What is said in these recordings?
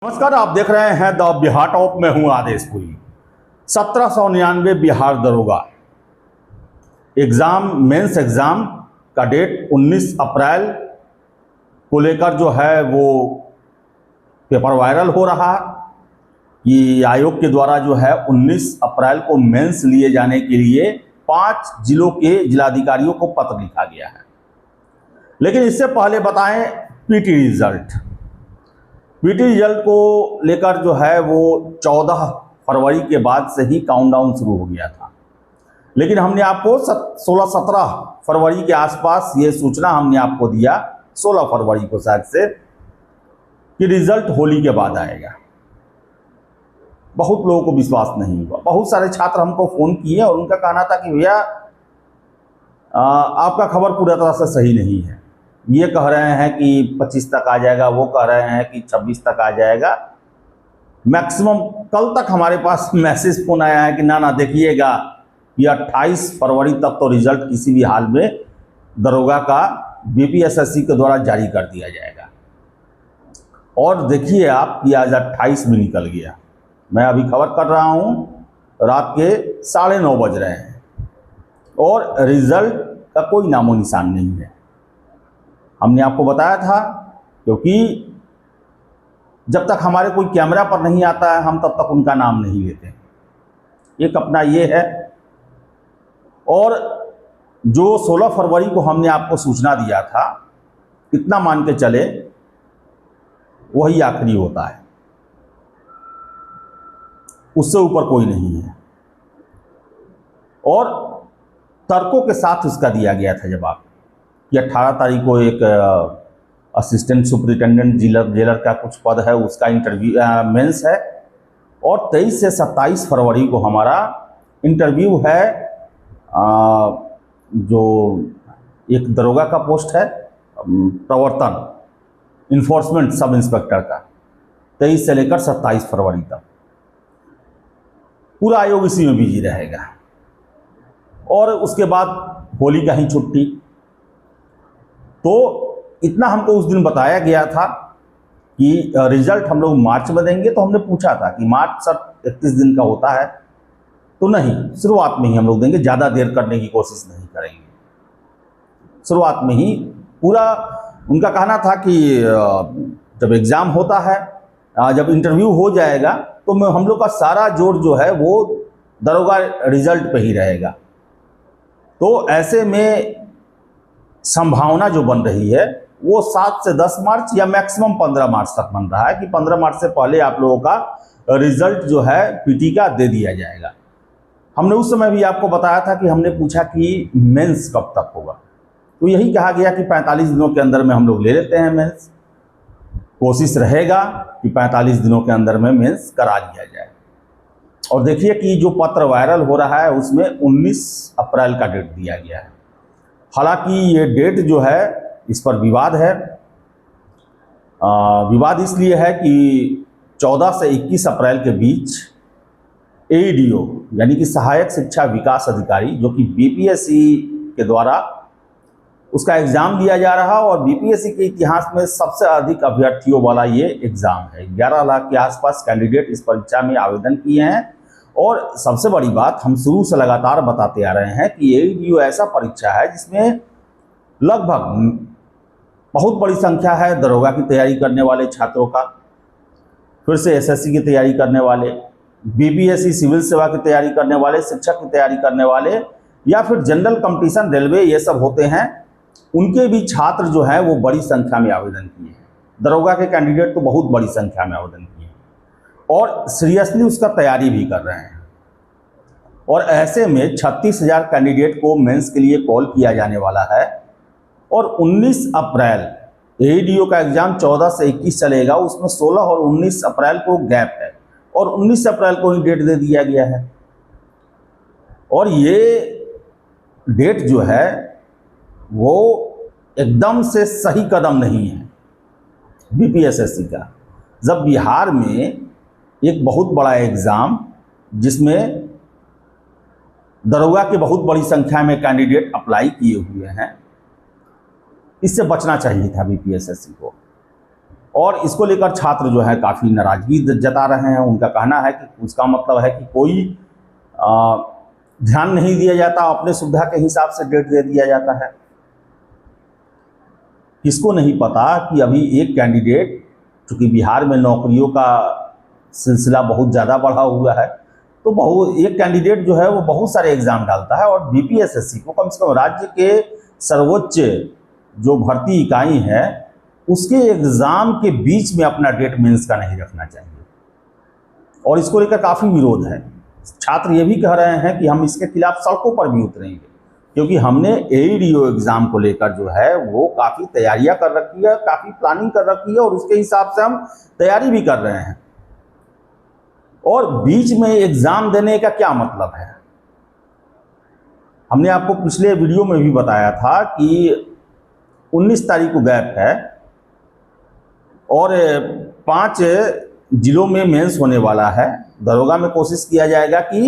नमस्कार, आप देख रहे हैं द बिहार टॉप में हूं आदेशपुरी। 1799 बिहार दरोगा एग्ज़ाम मेंस एग्ज़ाम का डेट 19 अप्रैल को लेकर जो है वो पेपर वायरल हो रहा कि आयोग के द्वारा जो है 19 अप्रैल को मेंस लिए जाने के लिए 5 जिलों के जिलाधिकारियों को पत्र लिखा गया है। लेकिन इससे पहले बताएं पीटी रिजल्ट को लेकर जो है वो 14 फरवरी के बाद से ही काउंटडाउन शुरू हो गया था। लेकिन हमने आपको 16-17 फरवरी के आसपास ये सूचना हमने आपको दिया, 16 फरवरी को शायद से, कि रिजल्ट होली के बाद आएगा। बहुत लोगों को विश्वास नहीं हुआ। बहुत सारे छात्र हमको फ़ोन किए और उनका कहना था कि भैया आपका खबर पूरा तरह से सही नहीं है। ये कह रहे हैं कि 25 तक आ जाएगा, वो कह रहे हैं कि 26 तक आ जाएगा। मैक्सिमम कल तक हमारे पास मैसेज फ़ोन आया है कि ना देखिएगा कि 28 फरवरी तक तो रिजल्ट किसी भी हाल में दरोगा का बीपीएसएससी के द्वारा जारी कर दिया जाएगा। और देखिए आप कि आज 28 भी निकल गया। मैं अभी खबर कर रहा हूँ, रात के 9:30 बज रहे हैं और रिजल्ट का कोई नामो निशान नहीं है। हमने आपको बताया था, क्योंकि जब तक हमारे कोई कैमरा पर नहीं आता है हम तब तक उनका नाम नहीं लेते। एक अपना ये है। और जो 16 फरवरी को हमने आपको सूचना दिया था, इतना मान के चले वही आखिरी होता है, उससे ऊपर कोई नहीं है। और तर्कों के साथ उसका दिया गया था जवाब कि 18 तारीख को एक असिस्टेंट सुपरिटेंडेंट जेलर का कुछ पद है, उसका इंटरव्यू मेंस है। और 23 से 27 फरवरी को हमारा इंटरव्यू है, जो एक दरोगा का पोस्ट है, प्रवर्तन इन्फोर्समेंट सब इंस्पेक्टर का, 23 से लेकर 27 फरवरी तक पूरा आयोग इसी में बिजी रहेगा। और उसके बाद होली का ही छुट्टी। तो इतना हमको उस दिन बताया गया था कि रिजल्ट हम लोग मार्च में देंगे। तो हमने पूछा था कि मार्च सर 31 दिन का होता है, तो नहीं, शुरुआत में ही हम लोग देंगे, ज़्यादा देर करने की कोशिश नहीं करेंगे, शुरुआत में ही पूरा। उनका कहना था कि जब एग्ज़ाम होता है, जब इंटरव्यू हो जाएगा तो हम लोग का सारा जोर जो है वो दरोगा रिजल्ट पे ही रहेगा। तो ऐसे में संभावना जो बन रही है वो 7 से 10 मार्च या मैक्सिमम 15 मार्च तक बन रहा है कि 15 मार्च से पहले आप लोगों का रिजल्ट जो है पीटी का दे दिया जाएगा। हमने उस समय भी आपको बताया था कि हमने पूछा कि मेंस कब तक होगा, तो यही कहा गया कि 45 दिनों के अंदर में हम लोग ले लेते हैं मेंस। कोशिश रहेगा कि 45 दिनों के अंदर में मेंस करा दिया जाए। और देखिए कि जो पत्र वायरल हो रहा है उसमें 19 अप्रैल का डेट दिया गया है। हालांकि ये डेट जो है, इस पर विवाद है। विवाद इसलिए है कि 14 से 21 अप्रैल के बीच एईडीओ यानी कि सहायक शिक्षा विकास अधिकारी, जो कि बीपीएससी के द्वारा उसका एग्ज़ाम दिया जा रहा है और बीपीएससी के इतिहास में सबसे अधिक अभ्यर्थियों वाला ये एग्ज़ाम है। 11 लाख के आसपास कैंडिडेट इस परीक्षा में आवेदन किए हैं। और सबसे बड़ी बात, हम शुरू से लगातार बताते आ रहे हैं कि एईडीओ ऐसा परीक्षा है जिसमें लगभग बहुत बड़ी संख्या है दरोगा की तैयारी करने वाले छात्रों का, फिर से एसएससी की तैयारी करने वाले, बीपीएससी सिविल सेवा की तैयारी करने वाले, शिक्षक की तैयारी करने वाले, या फिर जनरल कंपटीशन रेलवे, ये सब होते हैं, उनके भी छात्र जो हैं वो बड़ी संख्या में आवेदन किए हैं। दरोगा के कैंडिडेट तो बहुत बड़ी संख्या में आवेदन किए हैं और सीरियसली उसका तैयारी भी कर रहे हैं। और ऐसे में 36,000 कैंडिडेट को मेंस के लिए कॉल किया जाने वाला है। और 19 अप्रैल एईडीओ का एग्ज़ाम 14 से 21 चलेगा, उसमें 16 और 19 अप्रैल को गैप है और 19 अप्रैल को ही डेट दे दिया गया है। और ये डेट जो है वो एकदम से सही कदम नहीं है बीपीएसएससी का। जब बिहार में एक बहुत बड़ा एग्ज़ाम जिसमें दरोगा की बहुत बड़ी संख्या में कैंडिडेट अप्लाई किए हुए हैं, इससे बचना चाहिए था बीपीएसएससी को। और इसको लेकर छात्र जो है काफ़ी नाराज़गी जता रहे हैं। उनका कहना है कि उसका मतलब है कि कोई ध्यान नहीं दिया जाता, अपने सुविधा के हिसाब से डेट दे दिया जाता है। किसको नहीं पता कि अभी एक कैंडिडेट, चूँकि बिहार में नौकरियों का सिलसिला बहुत ज़्यादा बढ़ा हुआ है, तो एक कैंडिडेट जो है वो बहुत सारे एग्ज़ाम डालता है, और बीपीएसएससी को कम से कम राज्य के सर्वोच्च जो भर्ती इकाई है उसके एग्ज़ाम के बीच में अपना डेट मेंस का नहीं रखना चाहिए, और इसको लेकर काफ़ी विरोध है। छात्र ये भी कह रहे हैं कि हम इसके खिलाफ सड़कों पर भी उतरेंगे, क्योंकि हमने एईडीओ एग्ज़ाम को लेकर जो है वो काफ़ी तैयारियां कर रखी है, काफ़ी प्लानिंग कर रखी है, और उसके हिसाब से हम तैयारी भी कर रहे हैं। और बीच में एग्ज़ाम देने का क्या मतलब है? हमने आपको पिछले वीडियो में भी बताया था कि 19 तारीख को गैप है, और 5 जिलों में मेंस होने वाला है। दरोगा में कोशिश किया जाएगा कि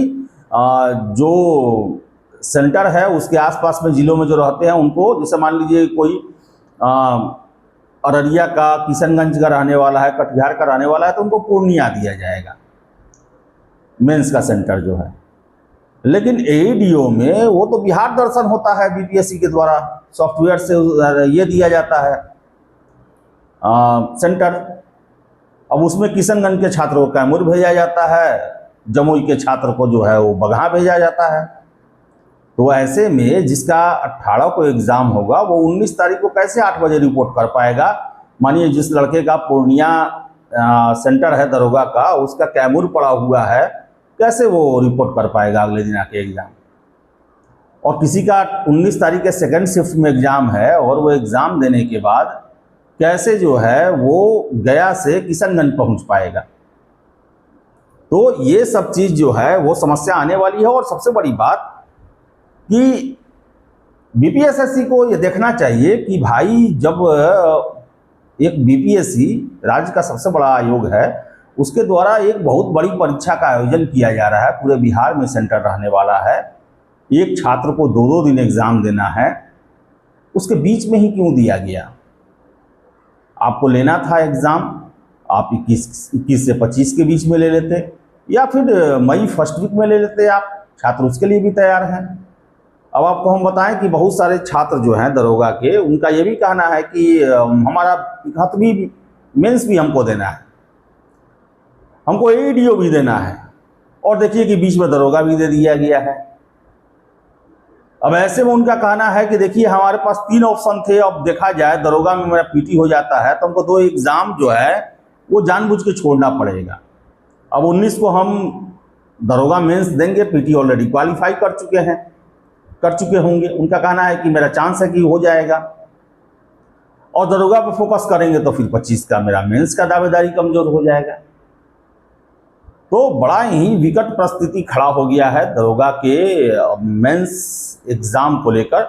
जो सेंटर है उसके आसपास में जिलों में जो रहते हैं उनको, जैसे मान लीजिए कोई अररिया का, किशनगंज का रहने वाला है, कटिहार का रहने वाला है, तो उनको पूर्णिया दिया जाएगा मेंस का सेंटर जो है। लेकिन एईडीओ में वो तो बिहार दर्शन होता है, बीपीएससी के द्वारा सॉफ्टवेयर से ये दिया जाता है सेंटर। अब उसमें किशनगंज के छात्रों को कैमूर भेजा जाता है, जमुई के छात्र को जो है वो बगहा भेजा जाता है। तो ऐसे में जिसका 18 को एग्ज़ाम होगा वो 19 तारीख को कैसे 8 बजे रिपोर्ट कर पाएगा? मानिए जिस लड़के का पूर्णिया सेंटर है दरोगा का, उसका कैमूर पड़ा हुआ है, कैसे वो रिपोर्ट कर पाएगा अगले दिन आके एग्ज़ाम? और किसी का 19 तारीख के सेकंड शिफ्ट में एग्ज़ाम है, और वो एग्ज़ाम देने के बाद कैसे जो है वो गया से किशनगंज पहुंच पाएगा? तो ये सब चीज़ जो है वो समस्या आने वाली है। और सबसे बड़ी बात कि बीपीएसएससी को ये देखना चाहिए कि भाई, जब एक बीपीएससी राज्य का सबसे बड़ा आयोग है, उसके द्वारा एक बहुत बड़ी परीक्षा का आयोजन किया जा रहा है, पूरे बिहार में सेंटर रहने वाला है, एक छात्र को 2-2 दिन एग्ज़ाम देना है, उसके बीच में ही क्यों दिया गया? आपको लेना था एग्ज़ाम, आप 21 से 25 के बीच में ले लेते, या फिर मई फर्स्ट वीक में ले लेते। आप छात्र उसके लिए भी तैयार हैं। अब आपको हम बताएं कि बहुत सारे छात्र जो हैं दरोगा के, उनका ये भी कहना है कि हमारा 71वीं मेंस भी हमको देना है, हमको एईडीओ भी देना है, और देखिए कि बीच में दरोगा भी दे दिया गया है। अब ऐसे में उनका कहना है कि देखिए हमारे पास 3 ऑप्शन थे, अब देखा जाए दरोगा में मेरा पीटी हो जाता है तो हमको 2 एग्ज़ाम जो है वो जानबूझ के छोड़ना पड़ेगा। अब 19 को हम दरोगा मेंस देंगे, पीटी ऑलरेडी क्वालिफाई कर चुके होंगे। उनका कहना है कि मेरा चांस है कि हो जाएगा, और दरोगा पर फोकस करेंगे तो फिर 25 का मेरा मेंस का दावेदारी कमज़ोर हो जाएगा। तो बड़ा ही विकट परिस्थिति खड़ा हो गया है दरोगा के मेंस एग्ज़ाम को लेकर।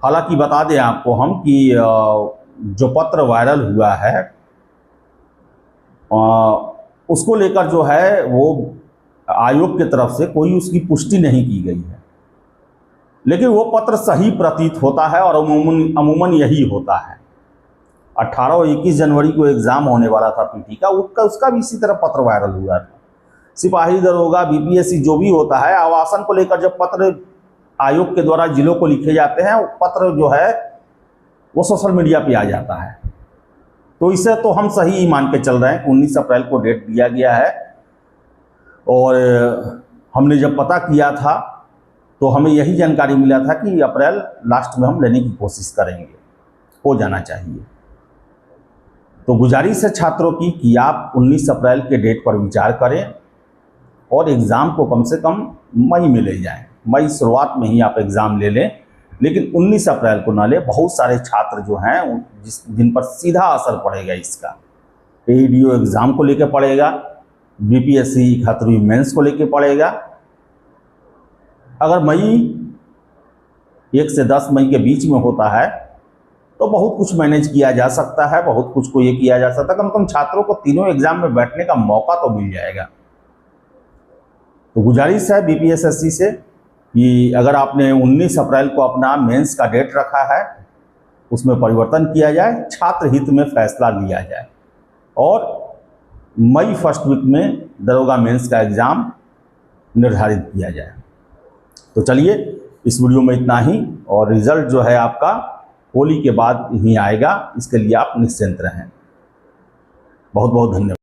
हालांकि बता दें आपको हम कि जो पत्र वायरल हुआ है उसको लेकर जो है वो आयोग की तरफ से कोई उसकी पुष्टि नहीं की गई है, लेकिन वो पत्र सही प्रतीत होता है, और अमूमन यही होता है। 18 और 21 जनवरी को एग्ज़ाम होने वाला था पीटी का, उसका भी इसी तरह पत्र वायरल हुआ था। सिपाही दरोगा बीपीएससी जो भी होता है, आवासन को लेकर जब पत्र आयोग के द्वारा जिलों को लिखे जाते हैं, पत्र जो है वो सोशल मीडिया पे आ जाता है। तो इसे तो हम सही मान के चल रहे हैं कि 19 अप्रैल को डेट दिया गया है, और हमने जब पता किया था तो हमें यही जानकारी मिला था कि अप्रैल लास्ट में हम लेने की कोशिश करेंगे, हो जाना चाहिए। तो गुजारिश है छात्रों की कि आप 19 अप्रैल के डेट पर विचार करें, और एग्ज़ाम को कम से कम मई में ले जाएं। मई शुरुआत में ही आप एग्ज़ाम ले लें, लेकिन 19 अप्रैल को ना ले। बहुत सारे छात्र जो हैं जिन पर सीधा असर पड़ेगा इसका, एईडीओ एग्ज़ाम को लेकर पड़ेगा, बीपीएससी 71वीं मेंस को लेकर पड़ेगा। अगर मई 1 से 10 मई के बीच में होता है तो बहुत कुछ मैनेज किया जा सकता है, बहुत कुछ को ये किया जा सकता है। कम से कम छात्रों को तीनों एग्ज़ाम में बैठने का मौका तो मिल जाएगा। तो गुजारिश है बीपीएसएससी से कि अगर आपने 19 अप्रैल को अपना मेंस का डेट रखा है, उसमें परिवर्तन किया जाए, छात्र हित में फैसला लिया जाए। और मई फर्स्ट वीक में दरोगा मेंस का एग्ज़ाम निर्धारित किया जाए। तो चलिए, इस वीडियो में इतना ही, और रिज़ल्ट जो है आपका होली के बाद ही आएगा, इसके लिए आप निश्चिंत रहें। बहुत बहुत धन्यवाद।